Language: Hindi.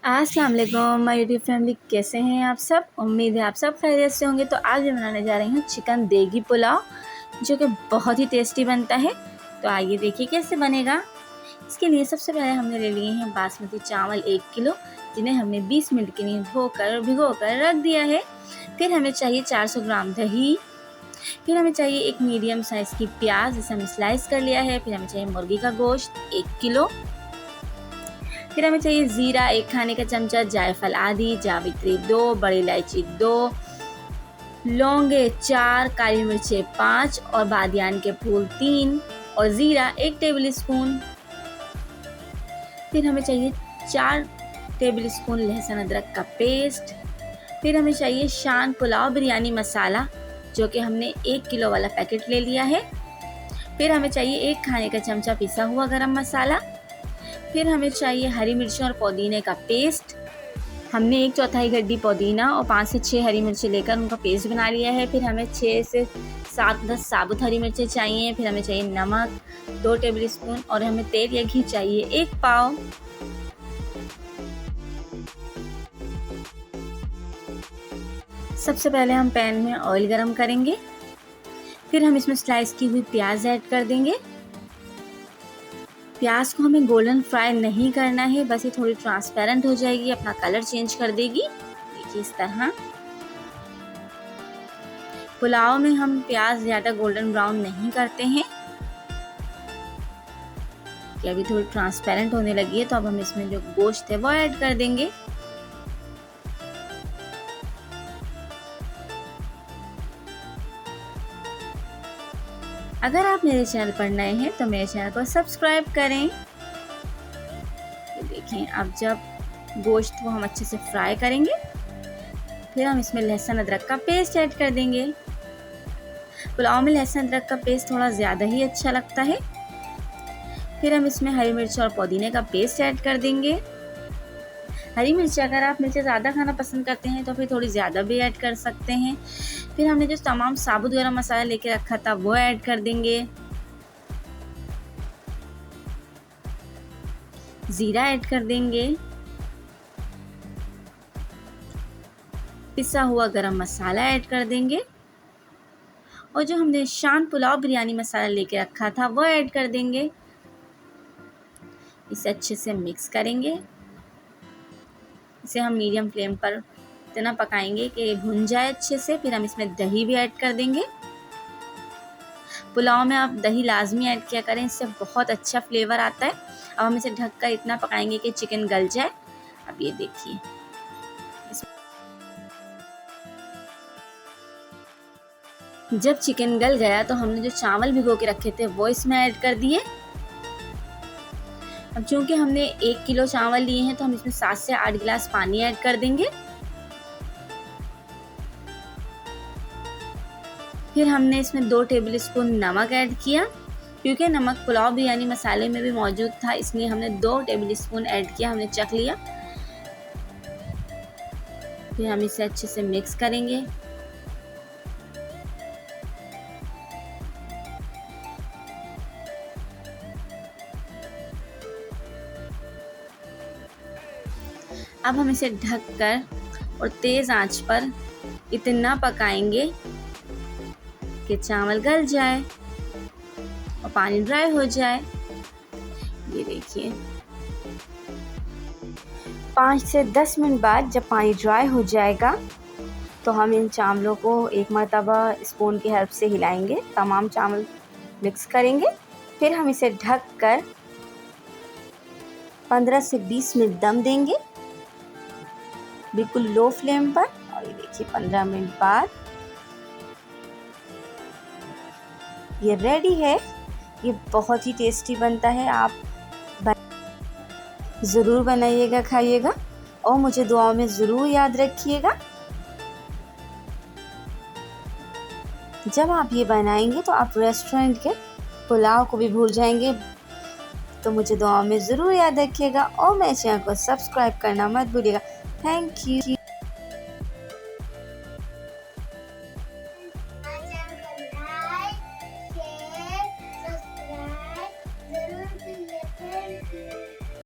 अस्सलाम वालेकुम माय यूट्यूब फैमिली, कैसे हैं आप सब। उम्मीद है आप सब खैरियत से होंगे। तो आज मैं बनाने जा रही हूँ चिकन देगी पुलाव, जो कि बहुत ही टेस्टी बनता है। तो आइए देखिए कैसे बनेगा। इसके लिए सबसे पहले हमने ले लिए हैं बासमती चावल 1 किलो, जिन्हें हमने 20 मिनट के लिए धोकर भिगोकर रख दिया है। फिर हमें चाहिए 400 ग्राम दही। फिर हमें चाहिए एक मीडियम साइज़ की प्याज, जिसे हमने स्लाइस कर लिया है। फिर हमें चाहिए मुर्गी का गोश्त 1 किलो। फिर हमें चाहिए ज़ीरा 1 खाने का चमचा, जायफल आधी, जावित्री 2, बड़ी इलायची 2, लौंगे 4, काली मिर्चें 5 और बादियान के फूल 3 और ज़ीरा 1 टेबल स्पून। फिर हमें चाहिए 4 टेबल स्पून लहसुन अदरक का पेस्ट। फिर हमें चाहिए शान पुलाव बिरयानी मसाला, जो कि हमने 1 किलो वाला पैकेट ले लिया है। फिर हमें चाहिए 1 खाने का चमचा पिसा हुआ गरम मसाला। फिर हमें चाहिए हरी मिर्चें और पुदीने का पेस्ट। हमने 1/4 गड्डी पुदीना और 5 से 6 हरी मिर्चें लेकर उनका पेस्ट बना लिया है। फिर हमें 6 से 7-10 साबुत हरी मिर्चें चाहिए। फिर हमें चाहिए नमक 2 टेबल स्पून और हमें तेल या घी चाहिए 1 पाव। सबसे पहले हम पैन में ऑयल गरम करेंगे। फिर हम इसमें स्लाइस की हुई प्याज ऐड कर देंगे। प्याज को हमें गोल्डन फ्राई नहीं करना है, बस ये थोड़ी ट्रांसपेरेंट हो जाएगी, अपना कलर चेंज कर देगी। देखिए इस तरह। पुलाव में हम प्याज ज़्यादा गोल्डन ब्राउन नहीं करते हैं। कि अभी थोड़ी ट्रांसपेरेंट होने लगी है, तो अब हम इसमें जो गोश्त है वो ऐड कर देंगे। अगर आप मेरे चैनल पर नए हैं तो मेरे चैनल को सब्सक्राइब करें। देखें, अब जब गोश्त को हम अच्छे से फ्राई करेंगे, फिर हम इसमें लहसुन अदरक का पेस्ट ऐड कर देंगे। पुलाव में लहसुन अदरक का पेस्ट थोड़ा ज़्यादा ही अच्छा लगता है। फिर हम इसमें हरी मिर्च और पुदीने का पेस्ट ऐड कर देंगे। हरी मिर्च अगर आप मिर्चें ज़्यादा खाना पसंद करते हैं तो फिर थोड़ी ज़्यादा भी ऐड कर सकते हैं। फिर हमने जो तमाम साबुत गरम मसाला लेके रखा था वो ऐड कर देंगे। ज़ीरा ऐड कर देंगे। पिसा हुआ गरम मसाला ऐड कर देंगे और जो हमने शान पुलाव बिरयानी मसाला लेके रखा था वो ऐड कर देंगे। इसे अच्छे से मिक्स करेंगे। इसे हम मीडियम फ्लेम पर इतना पकाएंगे कि भुन जाए अच्छे से। फिर हम इसमें दही भी ऐड कर देंगे। पुलाव में आप दही लाजमी ऐड किया करें, इससे बहुत अच्छा फ्लेवर आता है। अब हम इसे ढककर इतना पकाएंगे कि चिकन गल जाए। अब ये देखिए, जब चिकन गल गया तो हमने जो चावल भिगो के रखे थे वो इसमें ऐड कर दिए। अब चूंकि हमने 1 किलो चावल लिए हैं तो हम इसमें 7 से 8 गिलास पानी ऐड कर देंगे। फिर हमने इसमें 2 टेबल स्पून नमक ऐड किया। क्योंकि नमक पुलाव बिरयानी मसाले में भी मौजूद था, इसलिए हमने 2 टेबल स्पून ऐड किया, हमने चख लिया। फिर हम इसे अच्छे से मिक्स करेंगे। अब हम इसे ढककर और तेज़ आंच पर इतना पकाएंगे कि चावल गल जाए और पानी ड्राई हो जाए। ये देखिए, 5 से 10 मिनट बाद जब पानी ड्राई हो जाएगा तो हम इन चावलों को एक मर्तबा स्पून की हेल्प से हिलाएंगे, तमाम चावल मिक्स करेंगे। फिर हम इसे ढककर 15 से 20 मिनट दम देंगे, बिल्कुल लो फ्लेम पर। और ये देखिए 15 मिनट बाद ये रेडी है। ये बहुत ही टेस्टी बनता है, आप ज़रूर बनाइएगा, खाइएगा और मुझे दुआओं में ज़रूर याद रखिएगा। जब आप ये बनाएंगे तो आप रेस्टोरेंट के पुलाव को भी भूल जाएंगे। तो मुझे दुआओं में ज़रूर याद रखिएगा और मेरे चैनल को सब्सक्राइब करना मत भूलिएगा। Thank you.